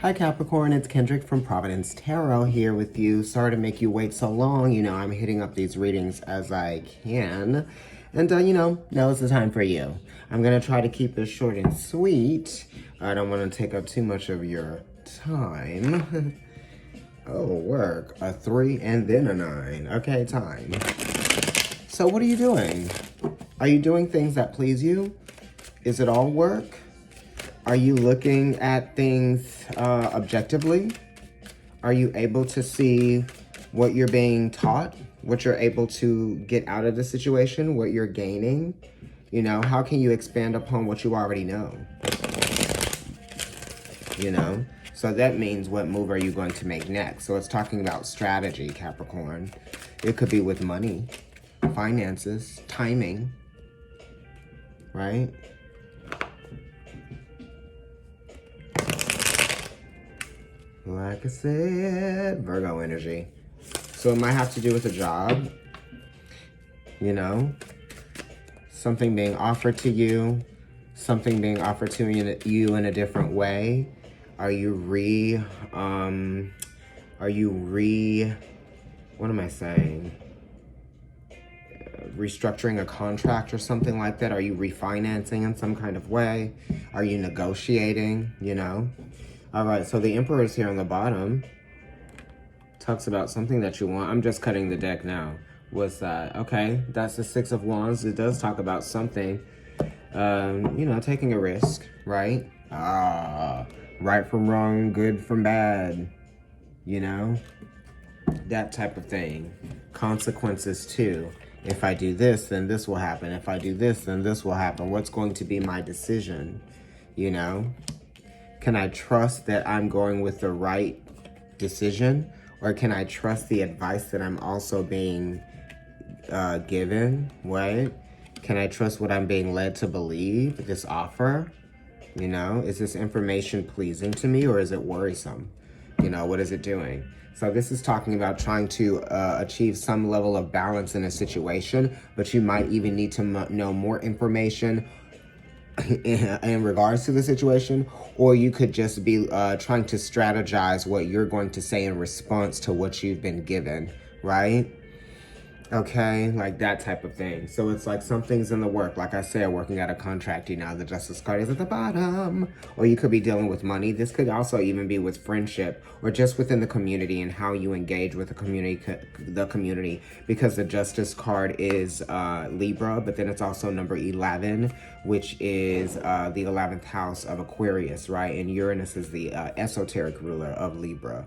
Hi Capricorn, it's Kendrick from Providence Tarot here with you. Sorry to make you wait so long. I'm hitting up these readings as I can. And, now is the time for you. I'm going to try to keep this short and sweet. I don't want to take up too much of your time. Oh, work. A 3 and then a 9. Okay, time. So what are you doing? Are you doing things that please you? Is it all work? Are you looking at things objectively? Are you able to see what you're being taught, what you're able to get out of the situation, what you're gaining? How can you expand upon what you already know? So that means what move are you going to make next? So it's talking about strategy, Capricorn. It could be with money, finances, timing, right? Like I said, Virgo energy. So it might have to do with a job, something being offered to you, something being offered to you in a different way. What am I saying? Restructuring a contract or something like that? Are you refinancing in some kind of way? Are you negotiating, All right, so the Emperor is here on the bottom. Talks about something that you want. I'm just cutting the deck now. What's that? Okay, that's the 6 of Wands. It does talk about something, taking a risk, right? Right from wrong, good from bad, That type of thing. Consequences too. If I do this, then this will happen. If I do this, then this will happen. What's going to be my decision, Can I trust that I'm going with the right decision? Or can I trust the advice that I'm also being given, right? Can I trust what I'm being led to believe, this offer? Is this information pleasing to me or is it worrisome? What is it doing? So this is talking about trying to achieve some level of balance in a situation, but you might even need to know more information in regards to the situation, or you could just be trying to strategize what you're going to say in response to what you've been given, right? Okay, like that type of thing. So it's like something's in the work. Like I said, working out a contract, the Justice card is at the bottom. Or you could be dealing with money. This could also even be with friendship or just within the community and how you engage with the community. Because the Justice card is Libra, but then it's also number 11, which is the 11th house of Aquarius, right? And Uranus is the esoteric ruler of Libra,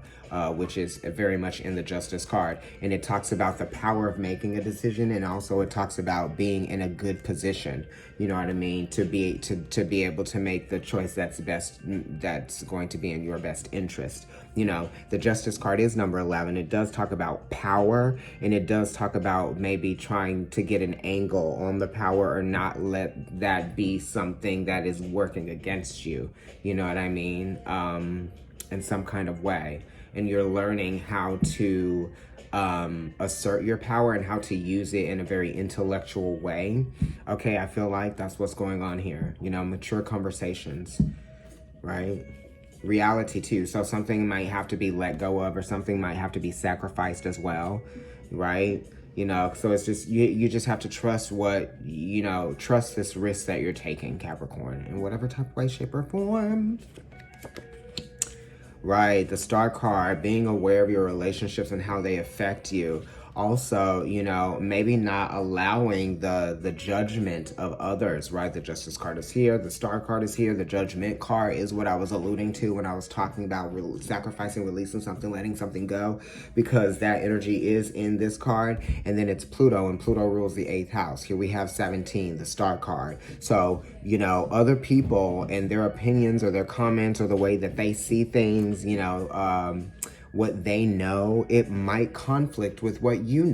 which is very much in the Justice card. And it talks about the power of making a decision, and also it talks about being in a good position, you know what I mean, to be able to make the choice that's going to be in your best interest. The Justice card is number 11. It does talk about power, and it does talk about maybe trying to get an angle on the power or not let that be something that is working against you, you know what I mean, in some kind of way. And you're learning how to assert your power and how to use it in a very intellectual way. Okay, I feel like that's what's going on here. Mature conversations, right? Reality too. So something might have to be let go of, or something might have to be sacrificed as well, right? So it's just, you just have to trust trust this risk that you're taking, Capricorn, in whatever type of way, shape, or form. Right, the Star card, being aware of your relationships and how they affect you. Also, maybe not allowing the judgment of others, right? The Justice card is here, the Star card is here, the Judgment card is what I was alluding to when I was talking about sacrificing, releasing something, letting something go, because that energy is in this card. And then it's Pluto, and Pluto rules the 8th house. Here we have 17, the Star card. So, other people and their opinions or their comments or the way that they see things, what they know, it might conflict with what and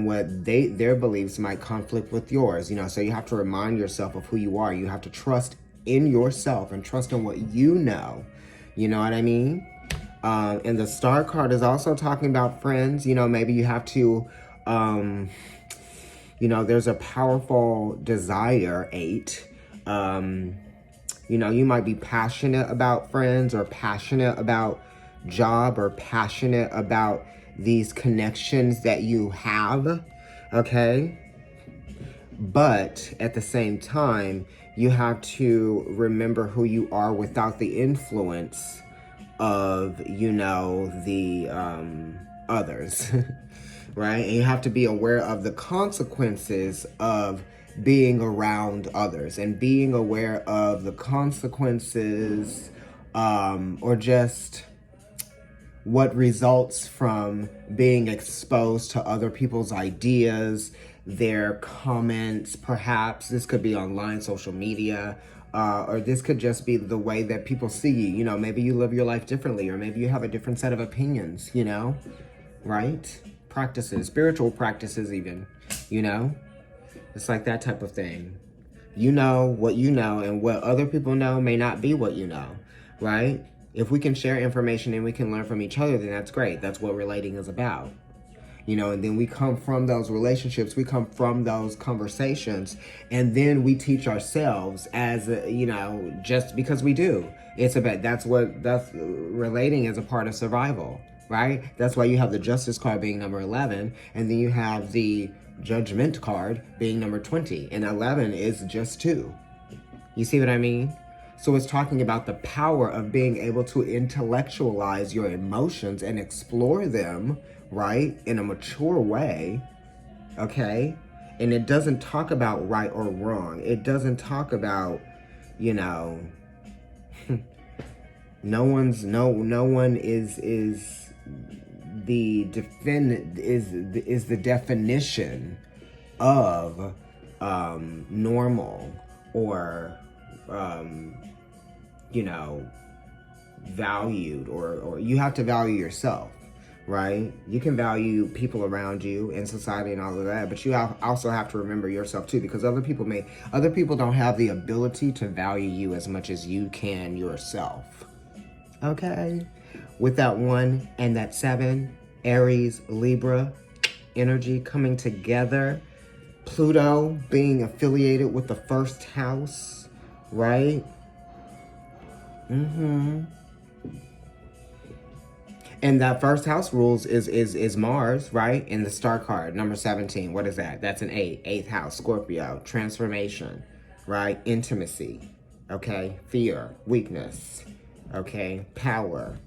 what their beliefs might conflict with yours, so you have to remind yourself of who you are. You have to trust in yourself and trust in what you know what I mean? And the Star card is also talking about friends. Maybe you have to there's a powerful desire, 8, You know, you might be passionate about friends or passionate about job or passionate about these connections that you have, okay? But at the same time, you have to remember who you are without the influence of, you know, the others, right? And you have to be aware of the consequences of being around others and being aware of the consequences or just what results from being exposed to other people's ideas, their comments, perhaps. This could be online, social media, or this could just be the way that people see you. You know, maybe you live your life differently, or maybe you have a different set of opinions, you know, right? Practices, spiritual practices even, you know? It's like that type of thing. You know what you know, and what other people know may not be what you know, right? If we can share information and we can learn from each other, then that's great. That's what relating is about. You know, and then we come from those relationships, we come from those conversations, and then we teach ourselves as, you know, just because we do. It's about, that's relating as a part of survival, right? That's why you have the justice card being number 11, and then you have the judgment card being number 20, and 11 is just 2. You see what I mean? So it's talking about the power of being able to intellectualize your emotions and explore them, right, in a mature way, okay? And it doesn't talk about right or wrong. It doesn't talk about, you know, no one is the definition of normal or you know, valued, or you have to value yourself, right? You can value people around you in society and all of that, but you also have to remember yourself too, because other people don't have the ability to value you as much as you can yourself, okay? With that 1 and that 7, Aries, Libra energy coming together, Pluto being affiliated with the 1st house, right? And that 1st house rules is Mars, right? In the star card, number 17. What is that? That's an 8. 8th house, Scorpio. Transformation, right? Intimacy, okay? Fear, weakness, okay? Power,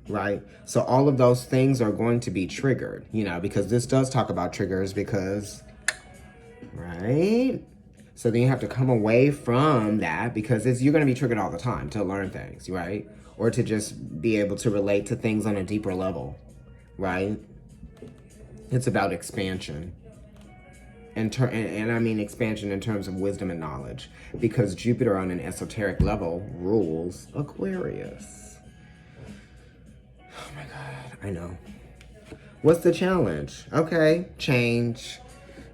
right? So all of those things are going to be triggered, you know, because this does talk about triggers because, right? So then you have to come away from that because you're going to be triggered all the time to learn things, right? Or to just be able to relate to things on a deeper level, right? It's about expansion. And I mean expansion in terms of wisdom and knowledge, because Jupiter on an esoteric level rules Aquarius. Oh my God, I know. What's the challenge? Okay, change.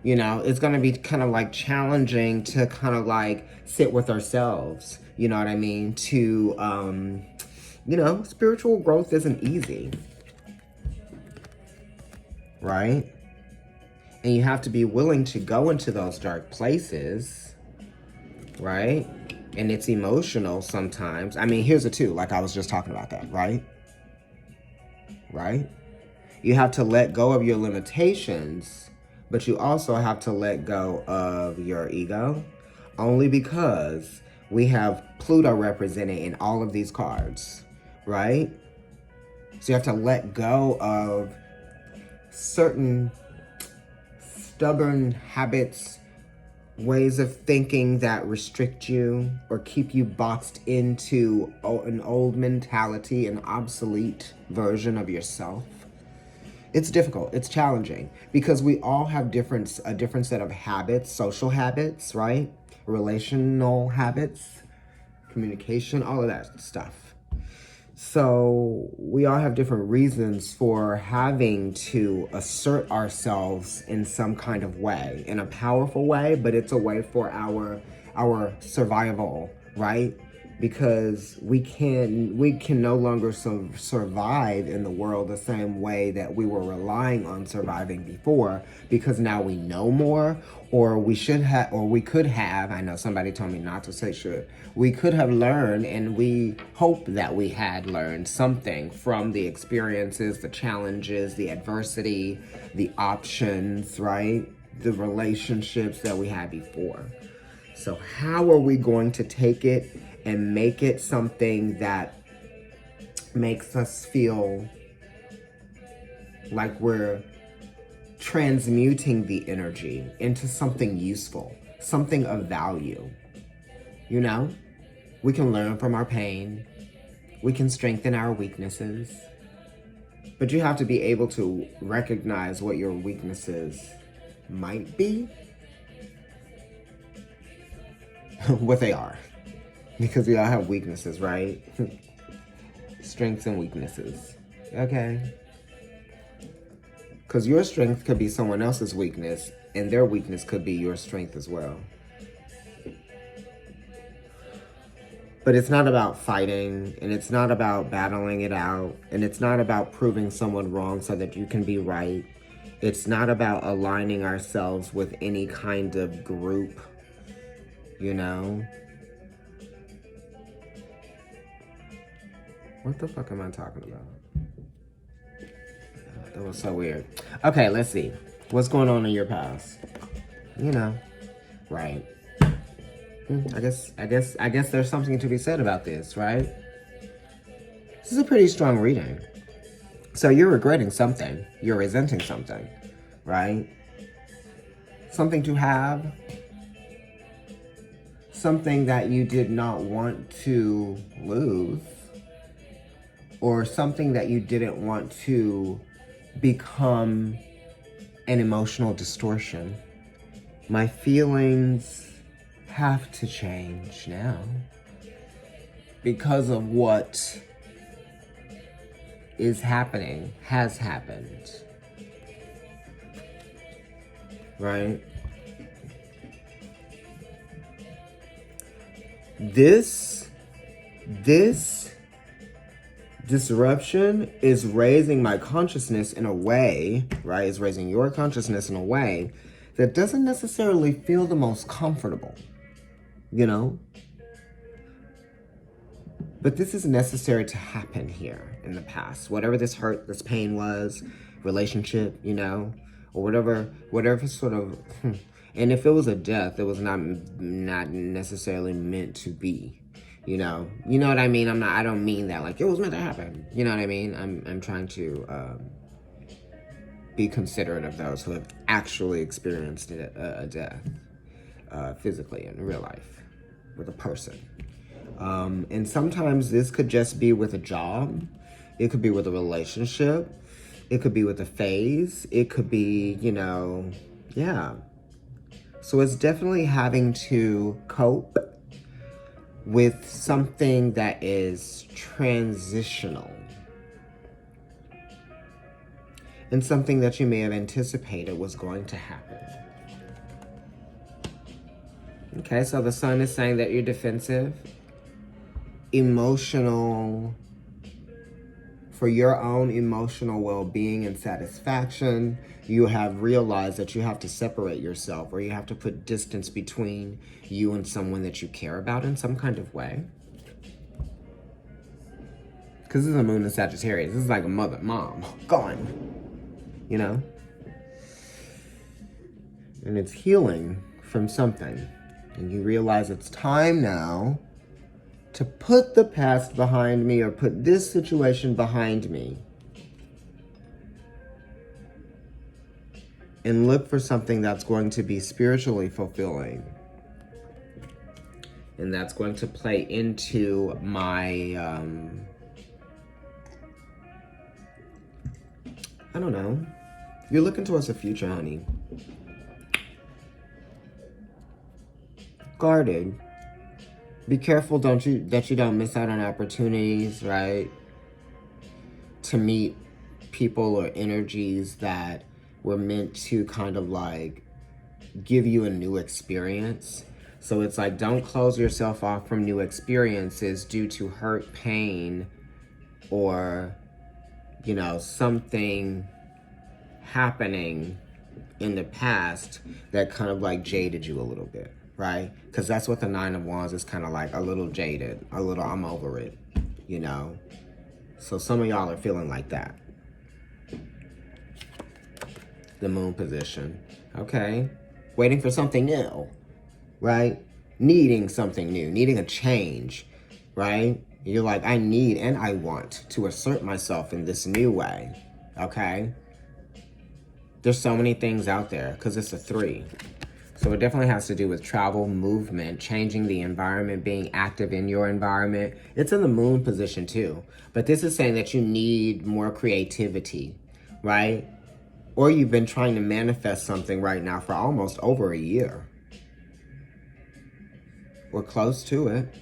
You know, it's going to be kind of like challenging to kind of like sit with ourselves. You know what I mean? To, you know, spiritual growth isn't easy. Right? And you have to be willing to go into those dark places. Right? And it's emotional sometimes. I mean, here's the 2, like I was just talking about that, right? Right? You have to let go of your limitations, but you also have to let go of your ego, only because we have Pluto represented in all of these cards, right? So you have to let go of certain stubborn habits, ways of thinking that restrict you or keep you boxed into an old mentality, an obsolete version of yourself. It's difficult, it's challenging, because we all have a different set of habits, social habits, right? Relational habits, communication, all of that stuff. So we all have different reasons for having to assert ourselves in some kind of way, in a powerful way, but it's a way for our survival, right? because we can no longer survive in the world the same way that we were relying on surviving before, because now we know more, or we could have, I know somebody told me not to say should, we could have learned, and we hope that we had learned something from the experiences, the challenges, the adversity, the options, right? The relationships that we had before. So how are we going to take it and make it something that makes us feel like we're transmuting the energy into something useful, something of value? You know, we can learn from our pain. We can strengthen our weaknesses. But you have to be able to recognize what your weaknesses might be, what they are. Because we all have weaknesses, right? Strengths and weaknesses. Okay? Because your strength could be someone else's weakness, and their weakness could be your strength as well. But it's not about fighting, and it's not about battling it out, and it's not about proving someone wrong so that you can be right. It's not about aligning ourselves with any kind of group, you know? What the fuck am I talking about? That was so weird. Okay, let's see. What's going on in your past? You know, right. I guess there's something to be said about this, right? This is a pretty strong reading. So you're regretting something. You're resenting something, right? Something to have. Something that you did not want to lose. Or something that you didn't want to become an emotional distortion. My feelings have to change now because of what is happening, has happened. Right? This disruption is raising my consciousness in a way, right? It's raising your consciousness in a way that doesn't necessarily feel the most comfortable, you know? But this is necessary to happen here in the past. Whatever this hurt, this pain was, relationship, you know, or whatever sort of, and if it was a death, it was not necessarily meant to be. You know what I mean? I don't mean that like it was meant to happen. You know what I mean? I'm trying to be considerate of those who have actually experienced a death physically in real life with a person. And sometimes this could just be with a job. It could be with a relationship. It could be with a phase. It could be, yeah. So it's definitely having to cope with something that is transitional and something that you may have anticipated was going to happen. Okay, so the sun is saying that you're defensive, emotional, for your own emotional well-being and satisfaction. You have realized that you have to separate yourself, or you have to put distance between you and someone that you care about in some kind of way. Because this is a moon in Sagittarius. This is like a mom, gone, And it's healing from something. And you realize it's time now to put the past behind me, or put this situation behind me, and look for something that's going to be spiritually fulfilling. And that's going to play into my, I don't know. You're looking towards the future, honey. Guarded. Be careful that you don't miss out on opportunities, right? To meet people or energies that were meant to kind of like give you a new experience. So it's like, don't close yourself off from new experiences due to hurt, pain, or, you know, something happening in the past that kind of like jaded you a little bit, right? Because that's what the Nine of Wands is, kind of like a little jaded, a little I'm over it, you know? So some of y'all are feeling like that. The Moon position, okay? Waiting for something new, right? Needing something new, needing a change, right? You're like, I need and I want to assert myself in this new way, okay? There's so many things out there because it's a 3. So it definitely has to do with travel, movement, changing the environment, being active in your environment. It's in the Moon position too. But this is saying that you need more creativity, right? Or you've been trying to manifest something right now for almost over a year. We're close to it.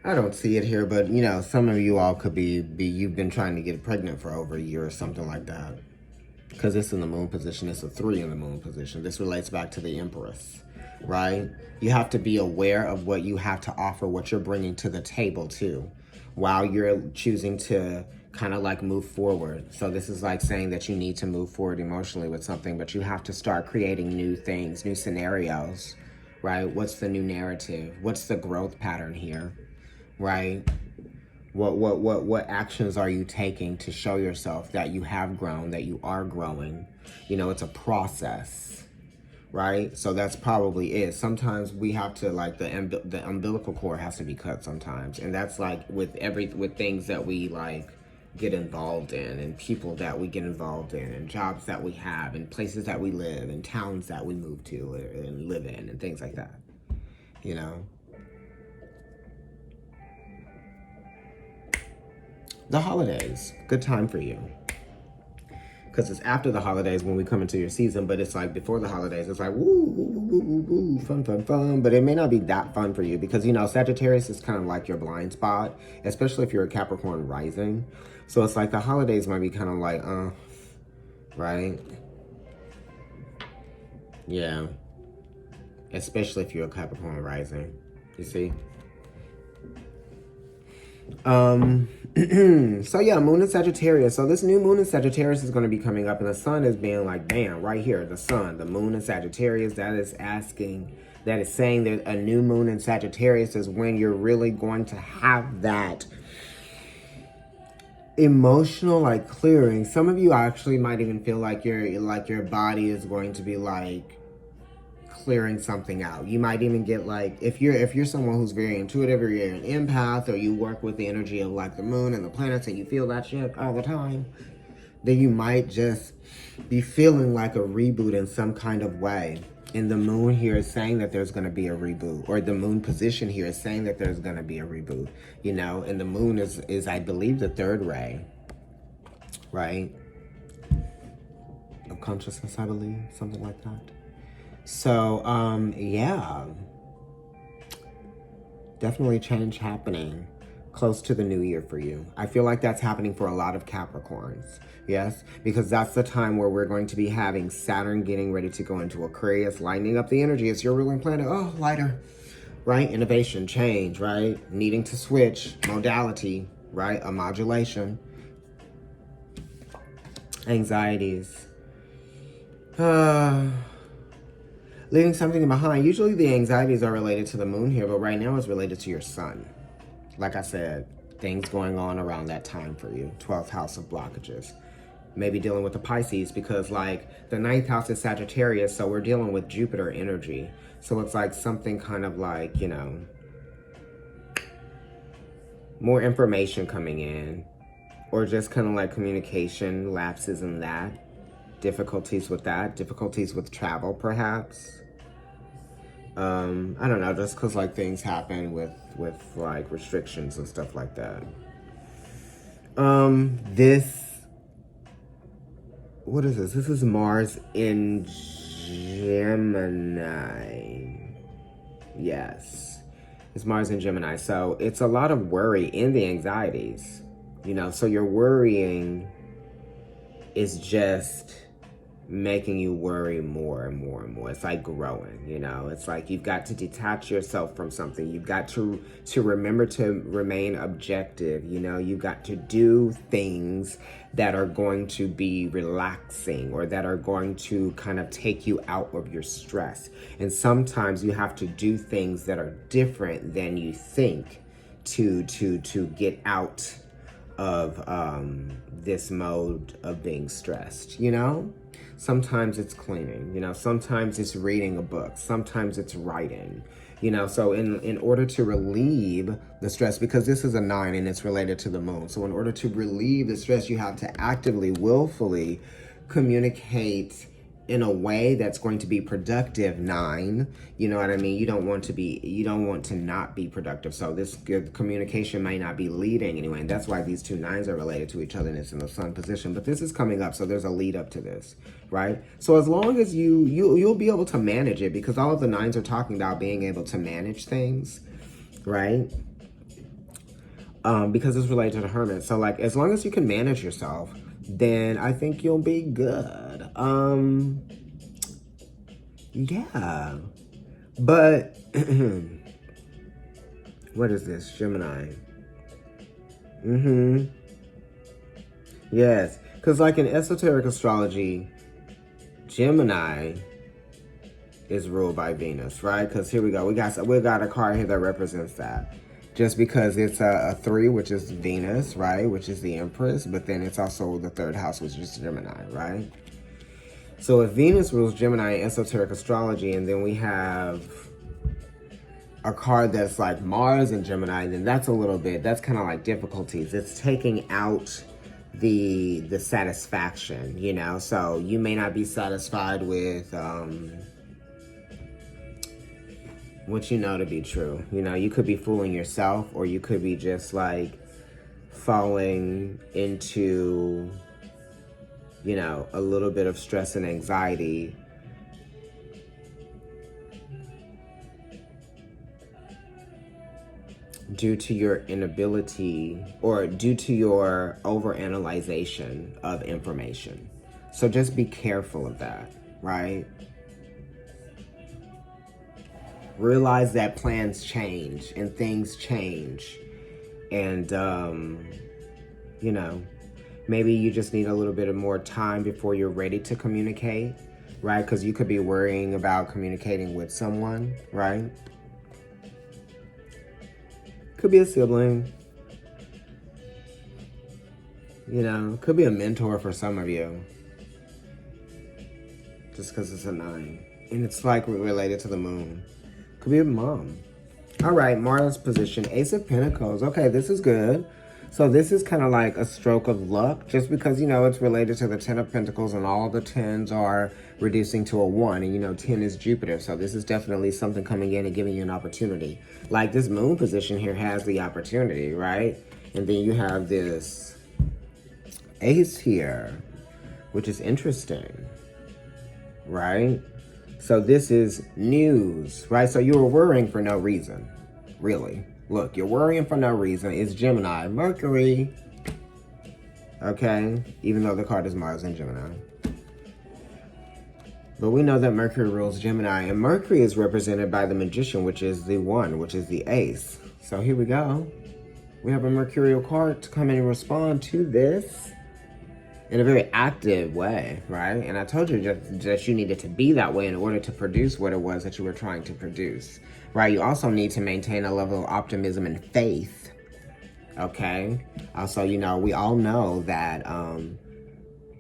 I don't see it here, but you know, some of you all could be you've been trying to get pregnant for over a year or something like that. Because it's in the Moon position. It's a 3 in the Moon position. This relates back to the Empress, right? You have to be aware of what you have to offer, what you're bringing to the table too, while you're choosing to kind of like move forward. So this is like saying that you need to move forward emotionally with something, but you have to start creating new things, new scenarios, right? What's the new narrative? What's the growth pattern here, right? What actions are you taking to show yourself that you have grown, that you are growing? You know, it's a process, right? So that's probably it. Sometimes we have to, like, the umbilical cord has to be cut sometimes. And that's like with things that we like get involved in, and people that we get involved in, and jobs that we have, and places that we live, and towns that we move to and live in, and things like that, you know? The holidays, good time for you. Because it's after the holidays when we come into your season, but it's like before the holidays, it's like, woo, woo, woo, woo, woo, fun, fun, fun. But it may not be that fun for you because, you know, Sagittarius is kind of like your blind spot, especially if you're a Capricorn rising. So it's like the holidays might be kind of like, right? Yeah. Especially if you're a Capricorn rising, you see? So yeah, Moon in Sagittarius. So this new Moon in Sagittarius is going to be coming up, and the Sun is being like, bam, right here. The Sun, the Moon in Sagittarius, that is saying that a new Moon in Sagittarius is when you're really going to have that emotional like clearing. Some of you actually might even feel like your body is going to be like clearing something out. You might even get like, if you're someone who's very intuitive, or you're an empath, or you work with the energy of like the moon and the planets and you feel that shit all the time, then you might just be feeling like a reboot in some kind of way. And the moon here is saying that there's going to be a reboot, or the moon position here is saying that there's going to be a reboot, you know? And the moon is I believe the 3rd ray, right? Of consciousness, I believe, something like that. So, yeah, definitely change happening close to the new year for you. I feel like that's happening for a lot of Capricorns, yes, because that's the time where we're going to be having Saturn getting ready to go into Aquarius, lightening up the energy. It's your ruling planet. Oh, lighter, right? Innovation, change, right? Needing to switch modality, right? A modulation. Anxieties. Leaving something behind. Usually the anxieties are related to the moon here, but right now it's related to your sun. Like I said, things going on around that time for you. 12th house of blockages. Maybe dealing with the Pisces, because like the 9th house is Sagittarius, so we're dealing with Jupiter energy. So it's like something kind of like, you know, more information coming in, or just kind of like communication lapses in that. Difficulties with that, difficulties with travel, perhaps. I don't know, just because like things happen with like restrictions and stuff like that. What is this? This is Mars in Gemini. Yes, it's Mars in Gemini. So it's a lot of worry in the anxieties, you know, so your worrying is just making you worry more and more and more. It's like growing, you know. It's like you've got to detach yourself from something. You've got to remember to remain objective, you know. You've got to do things that are going to be relaxing or that are going to kind of take you out of your stress. And sometimes you have to do things that are different than you think to get out of this mode of being stressed, you know? Sometimes it's cleaning, you know, sometimes it's reading a book, sometimes it's writing, you know. So in order to relieve the stress, because this is a 9 and it's related to the moon. So in order to relieve the stress, you have to actively, willfully communicate in a way that's going to be productive. 9, you know what I mean? You don't want to not be productive. So this communication may not be leading anyway. And that's why these two 9s are related to each other, and it's in the sun position. But this is coming up, so there's a lead up to this, right? So as long as you'll be able to manage it, because all of the 9s are talking about being able to manage things, right? Because it's related to the Hermit. So like, as long as you can manage yourself, then I think you'll be good. Yeah. But, what is this? Gemini. Yes. Because like in esoteric astrology, Gemini is ruled by Venus, right? Because here we go. We got a card here that represents that. Just because it's a 3, which is Venus, right? Which is the Empress. But then it's also the 3rd house, which is Gemini, right? So if Venus rules Gemini in esoteric astrology, and then we have a card that's like Mars and Gemini, then that's kind of like difficulties. It's taking out the satisfaction, you know? So you may not be satisfied with what you know to be true. You know, you could be fooling yourself, or you could be just like falling into, you know, a little bit of stress and anxiety due to your inability, or due to your overanalyzation of information. So just be careful of that, right? Realize that plans change and things change. And, you know, maybe you just need a little bit of more time before you're ready to communicate, right? Because you could be worrying about communicating with someone, right? Could be a sibling. You know, could be a mentor for some of you. Just because it's a 9. And it's like related to the moon. Could be a mom. All right, Mars position, Ace of Pentacles. Okay, this is good. So this is kind of like a stroke of luck, just because, you know, it's related to the 10 of Pentacles, and all the 10s are reducing to a 1. And, you know, 10 is Jupiter. So this is definitely something coming in and giving you an opportunity. Like this moon position here has the opportunity, right? And then you have this Ace here, which is interesting, right? So this is news, right? So you were worrying for no reason, really. Look, you're worrying for no reason. It's Gemini, Mercury, okay? Even though the card is Mars and Gemini. But we know that Mercury rules Gemini, and Mercury is represented by the Magician, which is the 1, which is the Ace. So here we go. We have a Mercurial card to come in and respond to this in a very active way, right? And I told you that you needed to be that way in order to produce what it was that you were trying to produce, right? You also need to maintain a level of optimism and faith, okay? Also, you know, we all know that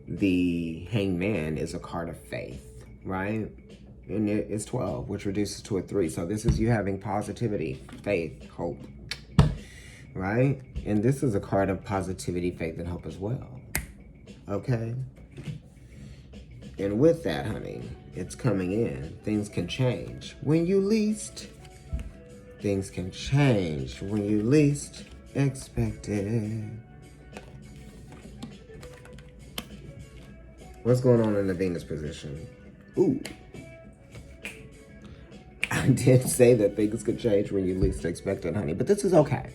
the Hanged Man is a card of faith, right? And it is 12, which reduces to a 3. So this is you having positivity, faith, hope, right? And this is a card of positivity, faith, and hope as well. Okay? And with that, honey, it's coming in. Things can change when you least. Things can change when you least expect it. What's going on in the Venus position? Ooh. I did say that things could change when you least expect it, honey, but this is okay.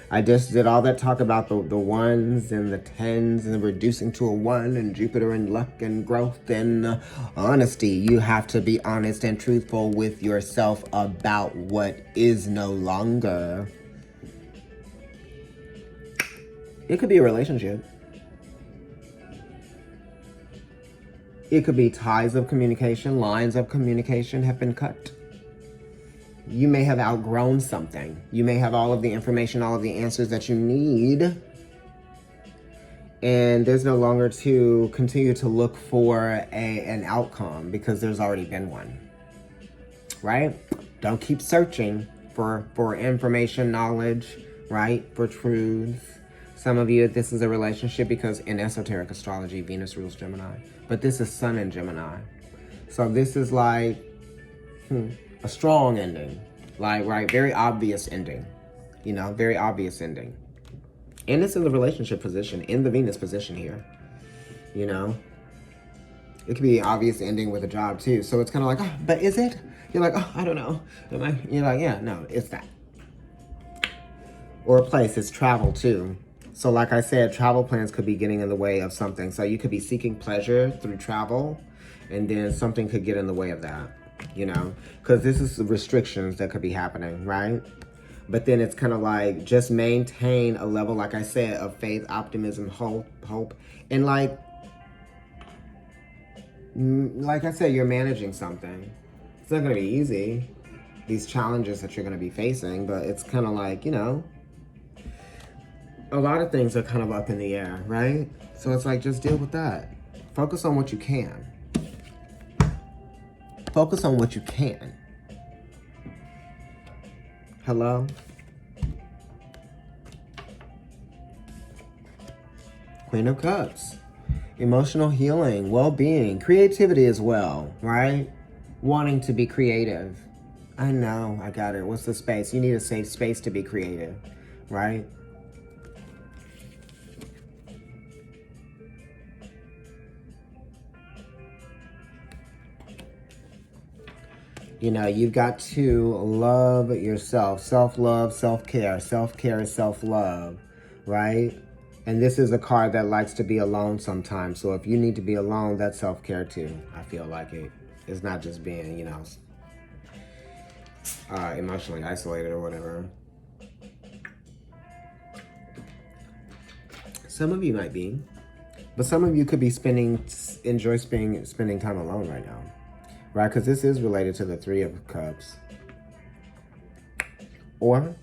I just did all that talk about the ones and the tens and reducing to a one and Jupiter and luck and growth and honesty. You have to be honest and truthful with yourself about what is no longer. It could be a relationship. It could be ties of communication, lines of communication have been cut. You may have outgrown something. You may have all of the information, all of the answers that you need. And there's no longer to continue to look for an outcome because there's already been one. Right? Don't keep searching for information, knowledge, right? For truths. Some of you, this is a relationship because in esoteric astrology, Venus rules Gemini. But this is Sun in Gemini. So this is like a strong ending. Like, right, very obvious ending. You know, very obvious ending. And it's in the relationship position, in the Venus position here. You know? It could be an obvious ending with a job too. So it's kind of like, oh, but is it? You're like, oh, I don't know. You're like, yeah, no, it's that. Or a place, it's travel too. So like I said, travel plans could be getting in the way of something. So you could be seeking pleasure through travel, and then something could get in the way of that, you know? Because this is the restrictions that could be happening, right? But then it's kind of like, just maintain a level, like I said, of faith, optimism, hope. And like I said, you're managing something. It's not going to be easy, these challenges that you're going to be facing, but it's kind of like, you know, a lot of things are kind of up in the air, right? So it's like, just deal with that. Focus on what you can. Focus on what you can. Hello? Queen of Cups. Emotional healing, well-being, creativity as well, right? Wanting to be creative. I know, I got it. What's the space? You need a safe space to be creative, right? You know, you've got to love yourself. Self-love, self-care. Self-care is self-love, right? And this is a card that likes to be alone sometimes. So if you need to be alone, that's self-care too. I feel like it. It's not just being, you know, emotionally isolated or whatever. Some of you might be. But some of you could be enjoy spending time alone right now. Right, because this is related to the Three of Cups. Or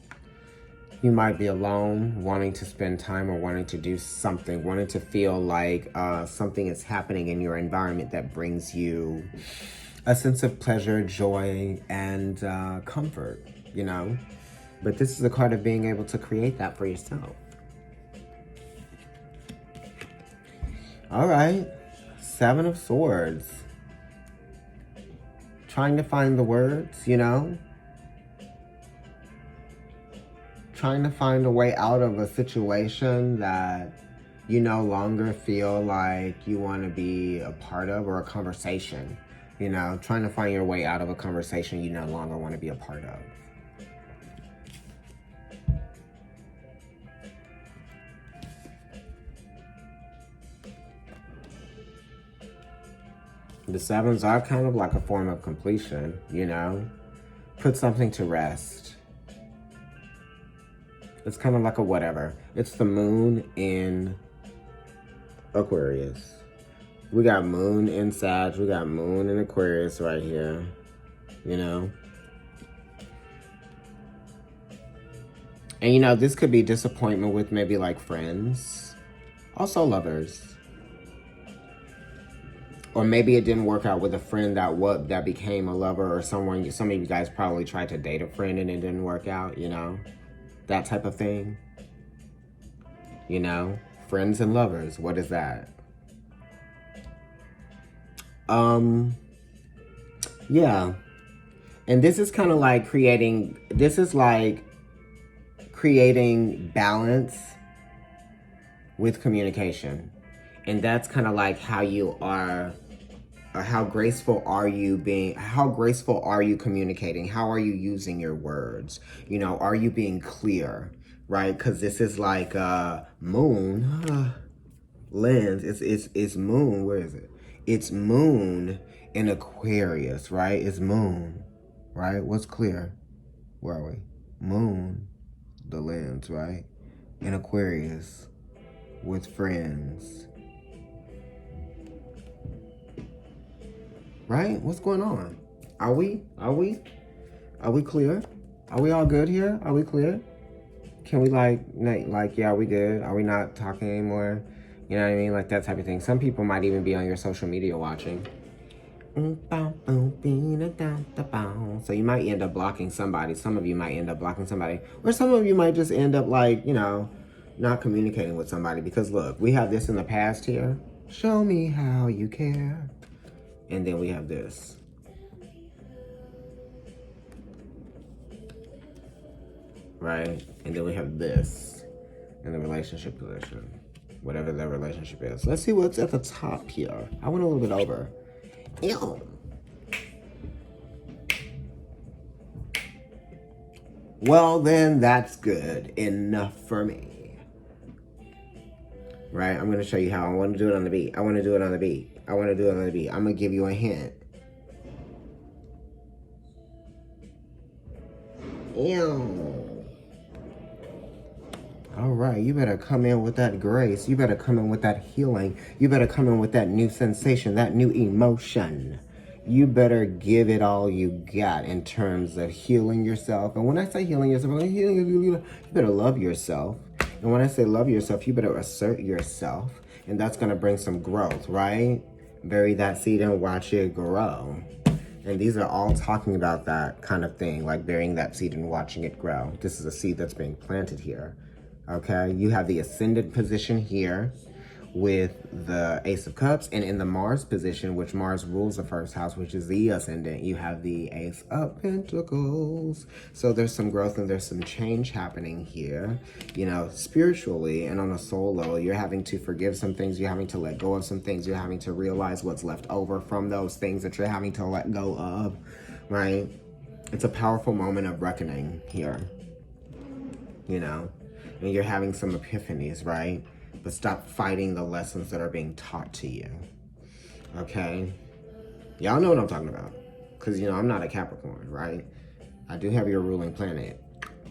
you might be alone, wanting to spend time or wanting to do something, wanting to feel like something is happening in your environment that brings you a sense of pleasure, joy, and comfort, you know? But this is a card of being able to create that for yourself. All right, Seven of Swords. Trying to find the words, you know? Trying to find a way out of a situation that you no longer feel like you want to be a part of, or a conversation, you know? Trying to find your way out of a conversation you no longer want to be a part of. The sevens are kind of like a form of completion, you know? Put something to rest. It's kind of like a whatever. It's the moon in Aquarius. We got moon in Sag. We got moon in Aquarius right here, you know? And, you know, this could be disappointment with maybe like friends. Also lovers. Or maybe it didn't work out with a friend that became a lover, or someone. Some of you guys probably tried to date a friend and it didn't work out, you know? That type of thing. You know? Friends and lovers. What is that? Yeah. And this is kind of like creating balance with communication. And that's kind of like how you are, or how graceful are you communicating? How are you using your words? You know, are you being clear? right? Because this is like moon lens. It's moon. Where is it? It's moon in Aquarius, right? It's moon, right? What's clear? Where are we? Moon, the lens, right? In Aquarius with friends. Right? What's going on? Are we clear? Are we all good here? Are we clear? Can we yeah, are we good? Are we not talking anymore? You know what I mean? Like that type of thing. Some people might even be on your social media watching. So you might end up blocking somebody. Some of you might end up blocking somebody. Or some of you might just end up like, you know, not communicating with somebody. Because look, we have this in the past here. Show me how you care. And then we have this. Right? And then we have this in the relationship position. Whatever the relationship is. Let's see what's at the top here. I went a little bit over. Ew. Well, then that's good enough for me. Right? I'm going to show you how. I want to do it on the beat. I want to do it on the beat. I want to do it on the beat. I'm going to give you a hint. Ew. All right, you better come in with that grace. You better come in with that healing. You better come in with that new sensation, that new emotion. You better give it all you got in terms of healing yourself. And when I say healing yourself, you better love yourself. And when I say love yourself, you better assert yourself. And that's going to bring some growth, right? Bury that seed and watch it grow. And these are all talking about that kind of thing, like burying that seed and watching it grow. This is a seed that's being planted here. Okay, you have the ascendant position here with the Ace of Cups, and in the Mars position, which Mars rules the first house, which is the ascendant, you have the Ace of Pentacles. So there's some growth and there's some change happening here, you know, spiritually and on a soul level. You're having to forgive some things, you're having to let go of some things, you're having to realize what's left over from those things that you're having to let go of, right? It's a powerful moment of reckoning here, you know? And you're having some epiphanies, right? But stop fighting the lessons that are being taught to you. Okay? Y'all know what I'm talking about. Because, you know, I'm not a Capricorn, right? I do have your ruling planet.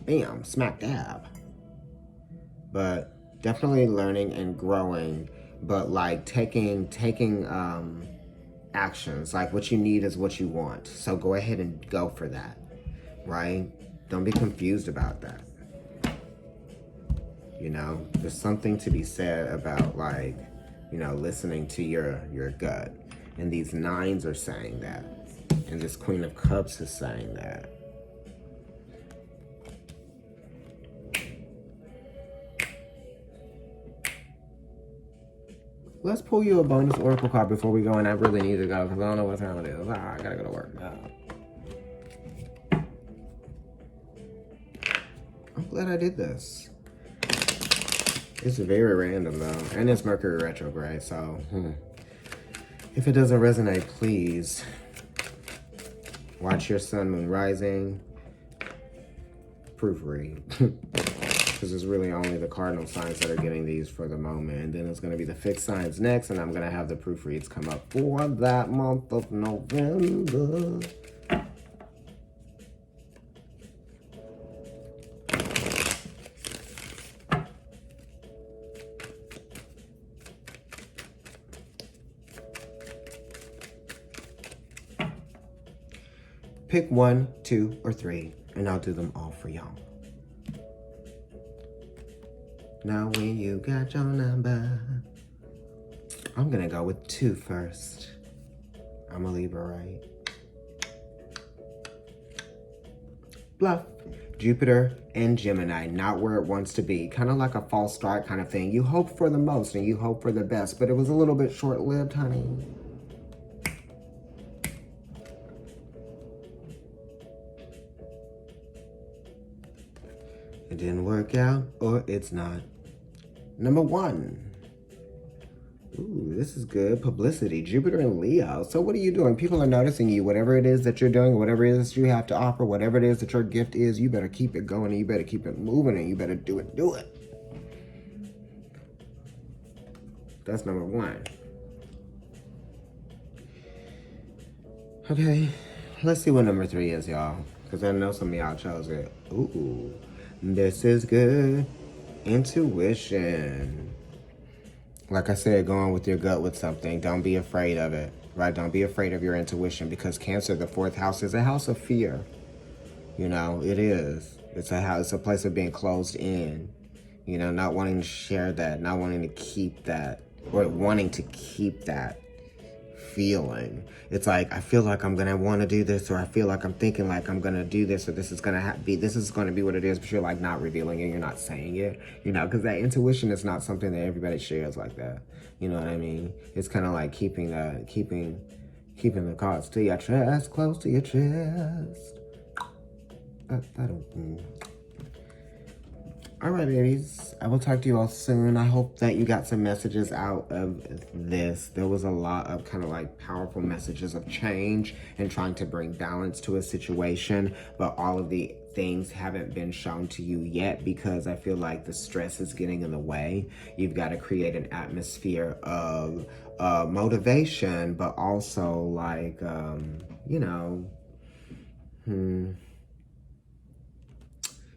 Bam, smack dab. But definitely learning and growing. But like taking actions. Like what you need is what you want. So go ahead and go for that. Right? Don't be confused about that. You know, there's something to be said about like, you know, listening to your gut. And these nines are saying that. And this Queen of Cups is saying that. Let's pull you a bonus oracle card before we go, and I really need to go because I don't know what time it is. I gotta go to work. I'm glad I did this. It's very random though, and it's Mercury retrograde, so if it doesn't resonate, please watch your sun, moon rising, proofread, because it's really only the cardinal signs that are getting these for the moment, and then it's going to be the fixed signs next, and I'm going to have the proofreads come up for that month of November. Pick 1, 2, or 3, and I'll do them all for y'all. Now when you got your number, I'm gonna go with 2 first. I'm a Libra, right? Bluff. Jupiter and Gemini, not where it wants to be. Kind of like a false start kind of thing. You hope for the most and you hope for the best, but it was a little bit short-lived, honey. It didn't work out, or it's not. Number 1. Ooh, this is good. Publicity, Jupiter and Leo. So what are you doing? People are noticing you. Whatever it is that you're doing, whatever it is that you have to offer, whatever it is that your gift is, you better keep it going and you better keep it moving and you better do it. That's number one. Okay, let's see what number 3 is, y'all. Because I know some of y'all chose it. Ooh, this is good. Intuition. Like I said, going with your gut with something. Don't be afraid of it, right? Don't be afraid of your intuition because Cancer, the 4th house, is a house of fear. You know, it is. It's a place of being closed in. You know, not wanting to share that, not wanting to keep that, or wanting to keep that feeling. It's like, I feel like I'm gonna want to do this, or I feel like I'm thinking like I'm gonna do this, or this is gonna be what it is, but you're like not revealing it, you're not saying it, you know, because that intuition is not something that everybody shares like that. You know what I mean? It's kind of like keeping the cards to your chest, close to your chest. All right, babies. I will talk to you all soon. I hope that you got some messages out of this. There was a lot of kind of like powerful messages of change and trying to bring balance to a situation, but all of the things haven't been shown to you yet because I feel like the stress is getting in the way. You've got to create an atmosphere of motivation, but also like, you know,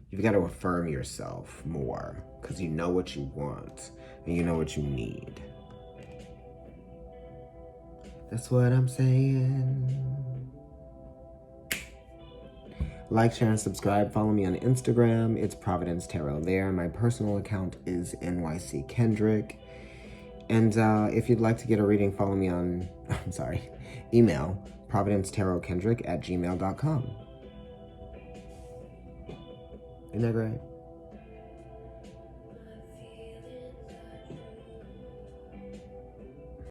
you've got to affirm yourself more because you know what you want and you know what you need. That's what I'm saying. Like, share, and subscribe. Follow me on Instagram. It's Providence Tarot there. My personal account is NYC Kendrick. And if you'd like to get a reading, follow me on, email providencetarotkendrick@gmail.com. Isn't that great?